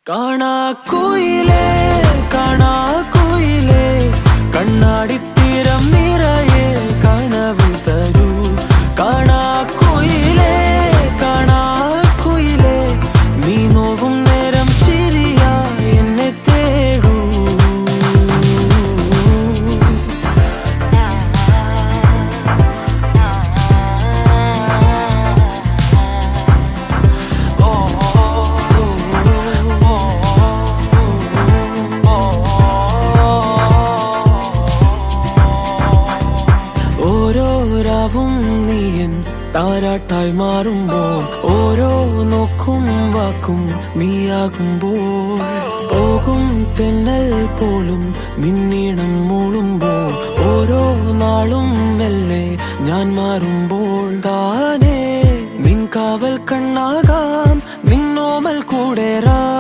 കാണാക്കുയിലേ കാണാക്കുയിലേ കണ്ണാടിത്തീരം നിറയെ കനവ് തരൂ. കാണാക്കുയിലേ കാണാക്കുയിലേ നീ നോവും നേരം ചിരിയായി എന്നെ തേടൂ. ഓരോരാവും നീയൻ താരാട്ടായി മാറുമ്പോൾ, ഓരോ നോക്കും വാക്കും നീയാകുമ്പോൾ, പോകും തെന്നൽ പോലും നിന്നീണം മൂളുമ്പോൾ, ഓരോ നാളും മെല്ലെ ഞാൻ മാറുമ്പോൾ, താനേ നിൻ കാവൽ കണ്ണാകാം നിന്നോമൽ കൂടേറാം.